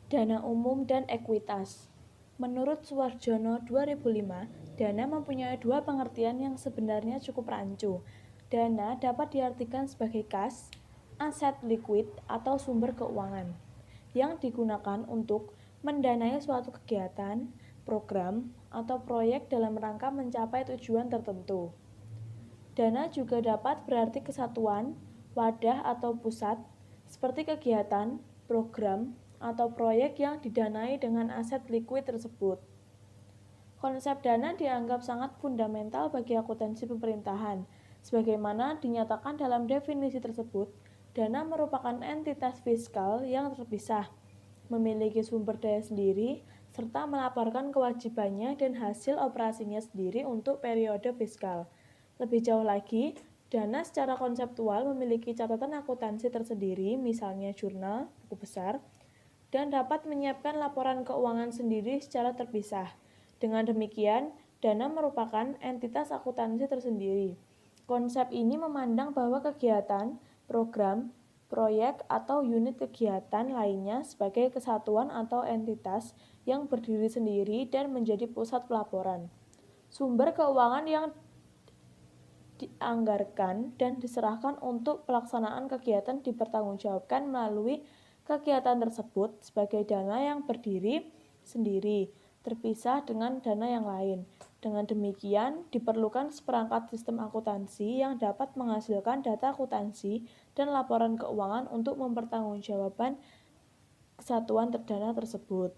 Dana umum dan ekuitas. Menurut Suwarjono 2005, dana mempunyai dua pengertian yang sebenarnya cukup rancu. Dana dapat diartikan sebagai kas, aset liquid atau sumber keuangan, yang digunakan untuk mendanai suatu kegiatan, program, atau proyek dalam rangka mencapai tujuan tertentu. Dana juga dapat berarti kesatuan, wadah atau pusat, seperti kegiatan, program, atau proyek yang didanai dengan aset liquid tersebut. Konsep dana dianggap sangat fundamental bagi akuntansi pemerintahan. Sebagaimana dinyatakan dalam definisi tersebut, dana merupakan entitas fiskal yang terpisah, memiliki sumber daya sendiri, serta melaporkan kewajibannya dan hasil operasinya sendiri untuk periode fiskal. Lebih jauh lagi, dana secara konseptual memiliki catatan akuntansi tersendiri, misalnya jurnal, buku besar, dan dapat menyiapkan laporan keuangan sendiri secara terpisah. Dengan demikian, dana merupakan entitas akuntansi tersendiri. Konsep ini memandang bahwa kegiatan, program, proyek, atau unit kegiatan lainnya sebagai kesatuan atau entitas yang berdiri sendiri dan menjadi pusat pelaporan. Sumber keuangan yang dianggarkan dan diserahkan untuk pelaksanaan kegiatan dipertanggungjawabkan melalui kegiatan tersebut sebagai dana yang berdiri sendiri, terpisah dengan dana yang lain. Dengan demikian, diperlukan seperangkat sistem akuntansi yang dapat menghasilkan data akuntansi dan laporan keuangan untuk mempertanggungjawabkan kesatuan dana tersebut.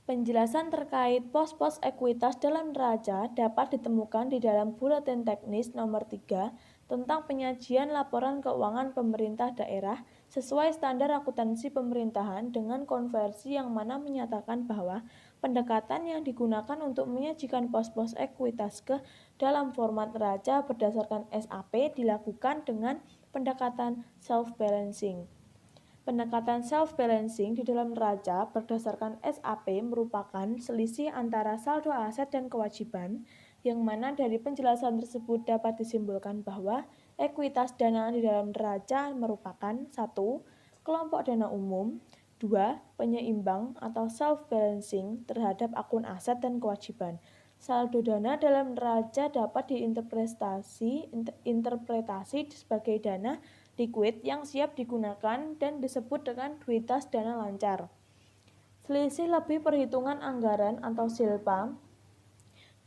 Penjelasan terkait pos-pos ekuitas dalam neraca dapat ditemukan di dalam Buletin Teknis nomor 3 tentang penyajian laporan keuangan pemerintah daerah sesuai standar akuntansi pemerintahan dengan konversi yang mana menyatakan bahwa pendekatan yang digunakan untuk menyajikan pos-pos ekuitas ke dalam format neraca berdasarkan SAP dilakukan dengan pendekatan self-balancing. Pendekatan self-balancing di dalam neraca berdasarkan SAP merupakan selisih antara saldo aset dan kewajiban, yang mana dari penjelasan tersebut dapat disimpulkan bahwa ekuitas dana di dalam neraca merupakan 1. Kelompok dana umum, 2. Penyeimbang atau self-balancing terhadap akun aset dan kewajiban. Saldo dana dalam neraca dapat diinterpretasi sebagai dana liquid yang siap digunakan dan disebut dengan ekuitas dana lancar. Selisih lebih perhitungan anggaran atau silpa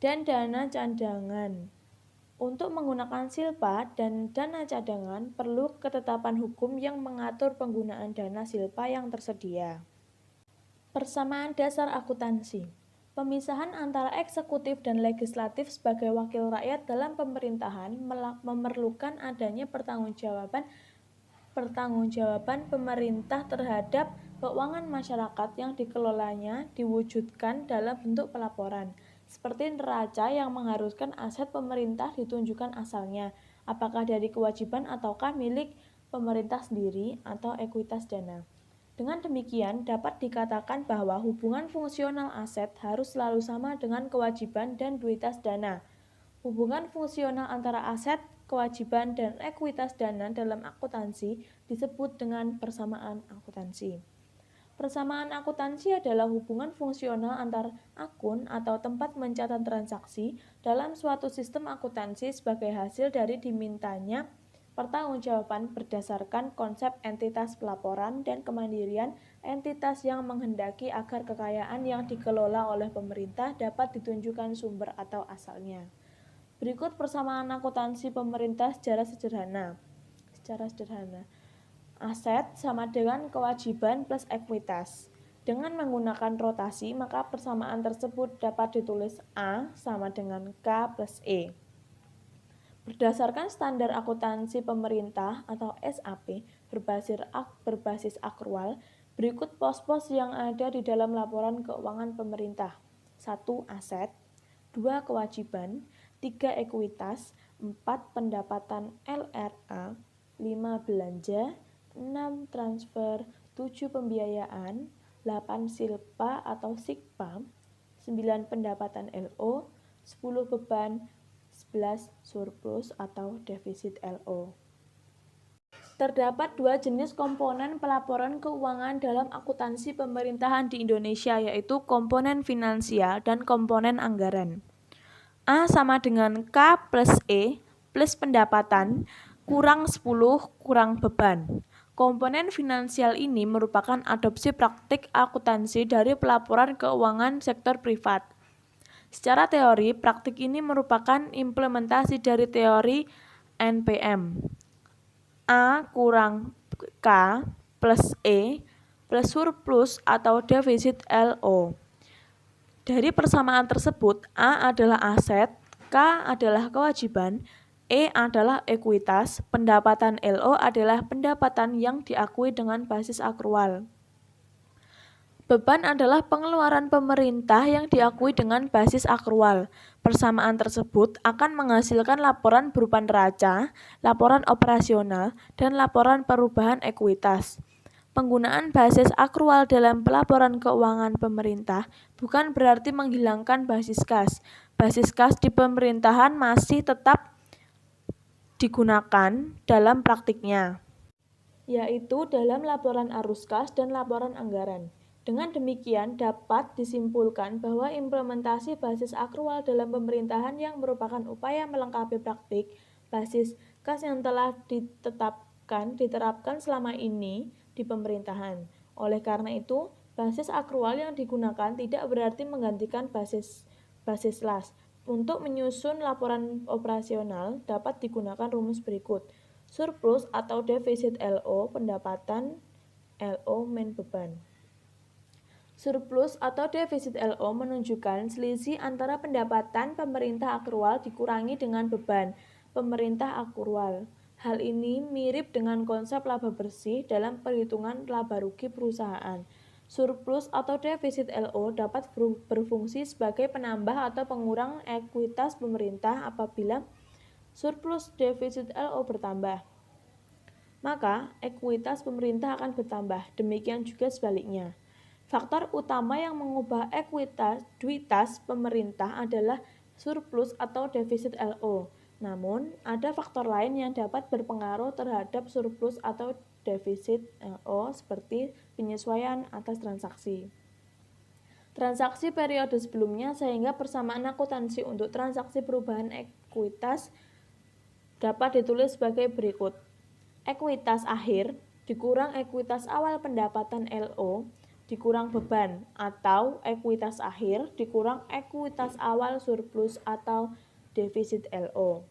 dan dana cadangan. Untuk menggunakan silpa dan dana cadangan perlu ketetapan hukum yang mengatur penggunaan dana silpa yang tersedia. Persamaan dasar akuntansi. Pemisahan antara eksekutif dan legislatif sebagai wakil rakyat dalam pemerintahan memerlukan adanya pertanggungjawaban pemerintah terhadap keuangan masyarakat yang dikelolanya diwujudkan dalam bentuk pelaporan, seperti neraca yang mengharuskan aset pemerintah ditunjukkan asalnya, apakah dari kewajiban ataukah milik pemerintah sendiri atau ekuitas dana. Dengan demikian, dapat dikatakan bahwa hubungan fungsional aset harus selalu sama dengan kewajiban dan ekuitas dana. Hubungan fungsional antara aset, kewajiban, dan ekuitas dana dalam akuntansi disebut dengan persamaan akuntansi. Persamaan akuntansi adalah hubungan fungsional antar akun atau tempat mencatat transaksi dalam suatu sistem akuntansi sebagai hasil dari dimintanya pertanggungjawaban berdasarkan konsep entitas pelaporan dan kemandirian entitas yang menghendaki agar kekayaan yang dikelola oleh pemerintah dapat ditunjukkan sumber atau asalnya. Berikut persamaan akuntansi pemerintah secara sederhana. Aset sama dengan kewajiban plus ekuitas. Dengan menggunakan rotasi, maka persamaan tersebut dapat ditulis A sama dengan K plus E. Berdasarkan standar akuntansi pemerintah atau SAP berbasis akrual, berikut pos-pos yang ada di dalam laporan keuangan pemerintah. 1. Aset, 2. Kewajiban, 3. Ekuitas, 4. Pendapatan LRA, 5. Belanja, 6. Transfer, 7. Pembiayaan, 8. Silpa atau Sikpa, 9. Pendapatan LO, 10. Beban, 11. Surplus atau defisit LO. Terdapat dua jenis komponen pelaporan keuangan dalam akuntansi pemerintahan di Indonesia, yaitu komponen finansial dan komponen anggaran. A sama dengan K plus E plus pendapatan kurang 10 kurang beban. Komponen finansial ini merupakan adopsi praktik akuntansi dari pelaporan keuangan sektor privat. Secara teori, praktik ini merupakan implementasi dari teori NPM. A kurang K plus E plus surplus atau defisit LO. Dari persamaan tersebut, A adalah aset, K adalah kewajiban, E adalah ekuitas, pendapatan LO adalah pendapatan yang diakui dengan basis akrual. Beban adalah pengeluaran pemerintah yang diakui dengan basis akrual. Persamaan tersebut akan menghasilkan laporan berupa neraca, laporan operasional, dan laporan perubahan ekuitas. Penggunaan basis akrual dalam pelaporan keuangan pemerintah bukan berarti menghilangkan basis kas. Basis kas di pemerintahan masih tetap digunakan dalam praktiknya, yaitu dalam laporan arus kas dan laporan anggaran. Dengan demikian, dapat disimpulkan bahwa implementasi basis akrual dalam pemerintahan yang merupakan upaya melengkapi praktik basis kas yang telah diterapkan selama ini di pemerintahan. Oleh karena itu, basis akrual yang digunakan tidak berarti menggantikan basis las. Untuk menyusun laporan operasional dapat digunakan rumus berikut. Surplus atau defisit LO, pendapatan LO min beban. Surplus atau defisit LO menunjukkan selisih antara pendapatan pemerintah akrual dikurangi dengan beban pemerintah akrual. Hal ini mirip dengan konsep laba bersih dalam perhitungan laba rugi perusahaan. Surplus atau defisit LO dapat berfungsi sebagai penambah atau pengurang ekuitas pemerintah apabila surplus defisit LO bertambah. Maka ekuitas pemerintah akan bertambah, demikian juga sebaliknya. Faktor utama yang mengubah ekuitas pemerintah adalah surplus atau defisit LO. Namun, ada faktor lain yang dapat berpengaruh terhadap surplus atau defisit LO seperti penyesuaian atas transaksi periode sebelumnya, sehingga persamaan akuntansi untuk transaksi perubahan ekuitas dapat ditulis sebagai berikut. Ekuitas akhir dikurang ekuitas awal pendapatan LO dikurang beban, atau ekuitas akhir dikurang ekuitas awal surplus atau defisit LO.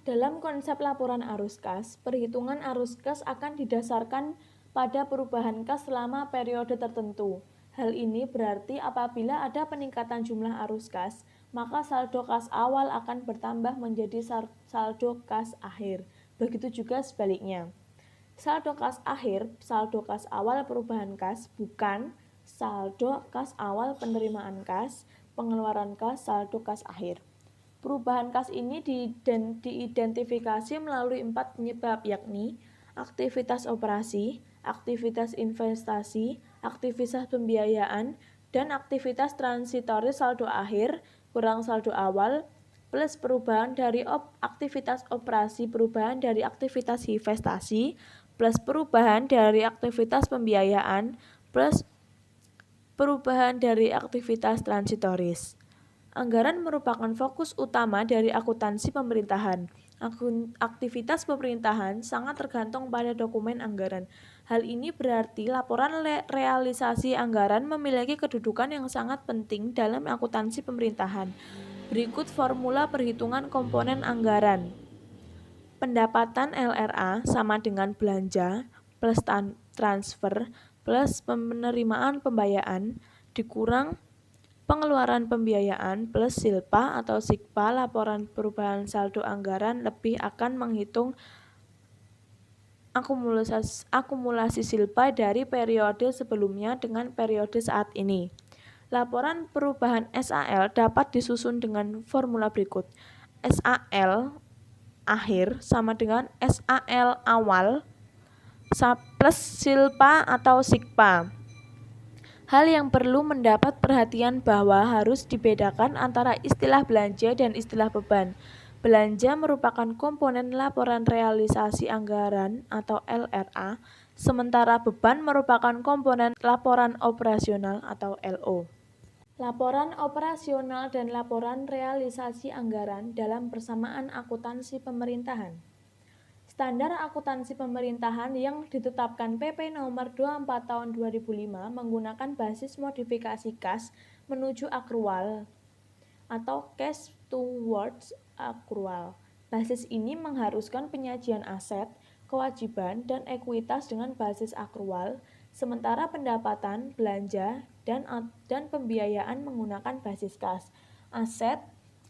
Dalam konsep laporan arus kas, perhitungan arus kas akan didasarkan pada perubahan kas selama periode tertentu. Hal ini berarti apabila ada peningkatan jumlah arus kas, maka saldo kas awal akan bertambah menjadi saldo kas akhir. Begitu juga sebaliknya. Saldo kas akhir, saldo kas awal perubahan kas, bukan saldo kas awal penerimaan kas, pengeluaran kas, saldo kas akhir. Perubahan kas ini diidentifikasi melalui 4 penyebab, yakni aktivitas operasi, aktivitas investasi, aktivitas pembiayaan, dan aktivitas transitoris saldo akhir kurang saldo awal plus perubahan dari aktivitas operasi, perubahan dari aktivitas investasi, plus perubahan dari aktivitas pembiayaan, plus perubahan dari aktivitas transitoris. Anggaran merupakan fokus utama dari akuntansi pemerintahan. Aktivitas pemerintahan sangat tergantung pada dokumen anggaran. Hal ini berarti laporan realisasi anggaran memiliki kedudukan yang sangat penting dalam akuntansi pemerintahan. Berikut formula perhitungan komponen anggaran. Pendapatan LRA sama dengan belanja plus transfer plus penerimaan pembayaran dikurang pengeluaran pembiayaan plus silpa atau sikpa laporan perubahan saldo anggaran lebih akan menghitung akumulasi silpa dari periode sebelumnya dengan periode saat ini. Laporan perubahan SAL dapat disusun dengan formula berikut. SAL akhir sama dengan SAL awal plus silpa atau sikpa. Hal yang perlu mendapat perhatian bahwa harus dibedakan antara istilah belanja dan istilah beban. Belanja merupakan komponen laporan realisasi anggaran atau LRA, sementara beban merupakan komponen laporan operasional atau LO. Laporan operasional dan laporan realisasi anggaran dalam persamaan akuntansi pemerintahan. Standar akuntansi pemerintahan yang ditetapkan PP nomor 24 tahun 2005 menggunakan basis modifikasi kas menuju akrual atau cash towards akrual. Basis ini mengharuskan penyajian aset, kewajiban, dan ekuitas dengan basis akrual, sementara pendapatan, belanja, dan pembiayaan menggunakan basis kas. Aset,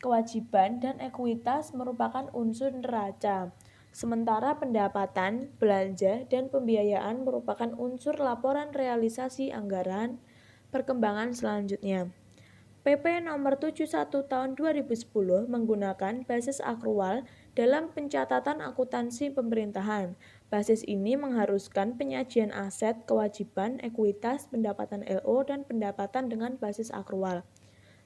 kewajiban, dan ekuitas merupakan unsur neraca. Sementara pendapatan, belanja, dan pembiayaan merupakan unsur laporan realisasi anggaran. Perkembangan selanjutnya. PP nomor 71 tahun 2010 menggunakan basis akrual dalam pencatatan akuntansi pemerintahan. Basis ini mengharuskan penyajian aset, kewajiban, ekuitas, pendapatan LO, dan pendapatan dengan basis akrual.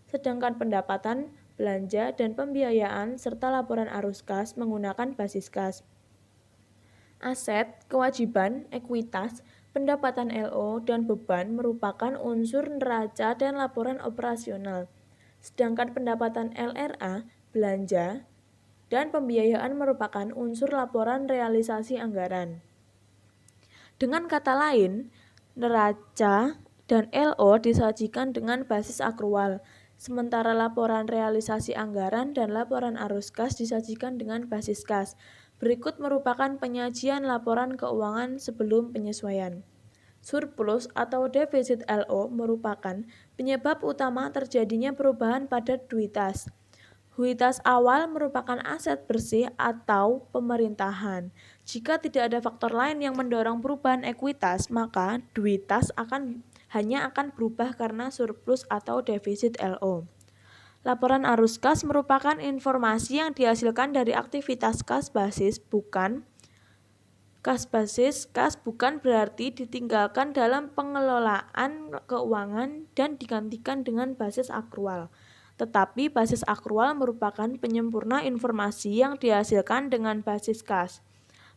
Sedangkan pendapatan, belanja, dan pembiayaan serta laporan arus kas menggunakan basis kas. Aset, kewajiban, ekuitas, pendapatan LO, dan beban merupakan unsur neraca dan laporan operasional. Sedangkan pendapatan LRA, belanja, dan pembiayaan merupakan unsur laporan realisasi anggaran. Dengan kata lain, neraca dan LO disajikan dengan basis akrual, sementara laporan realisasi anggaran dan laporan arus kas disajikan dengan basis kas. Berikut merupakan penyajian laporan keuangan sebelum penyesuaian. Surplus atau defisit LO merupakan penyebab utama terjadinya perubahan pada duitas. Duitas awal merupakan aset bersih atau pemerintahan. Jika tidak ada faktor lain yang mendorong perubahan ekuitas, maka duitas hanya akan berubah karena surplus atau defisit LO. Laporan arus kas merupakan informasi yang dihasilkan dari aktivitas kas basis, bukan berarti ditinggalkan dalam pengelolaan keuangan dan digantikan dengan basis akrual. Tetapi basis akrual merupakan penyempurna informasi yang dihasilkan dengan basis kas.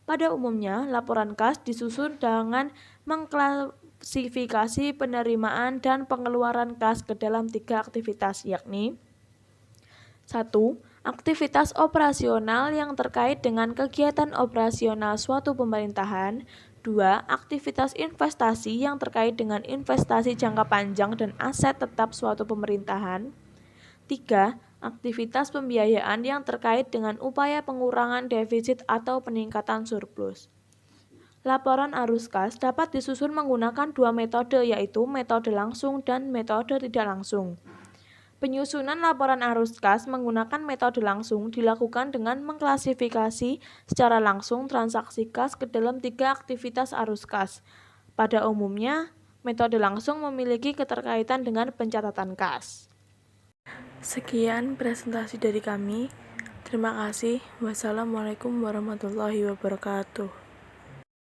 Pada umumnya, laporan kas disusun dengan mengklasifikasi penerimaan dan pengeluaran kas ke dalam 3 aktivitas, yakni 1. Aktivitas operasional yang terkait dengan kegiatan operasional suatu pemerintahan. 2. Aktivitas investasi yang terkait dengan investasi jangka panjang dan aset tetap suatu pemerintahan. 3. Aktivitas pembiayaan yang terkait dengan upaya pengurangan defisit atau peningkatan surplus. Laporan arus kas dapat disusun menggunakan dua metode, yaitu metode langsung dan metode tidak langsung. Penyusunan laporan arus kas menggunakan metode langsung dilakukan dengan mengklasifikasi secara langsung transaksi kas ke dalam 3 aktivitas arus kas. Pada umumnya, metode langsung memiliki keterkaitan dengan pencatatan kas. Sekian presentasi dari kami. Terima kasih. Wassalamualaikum warahmatullahi wabarakatuh.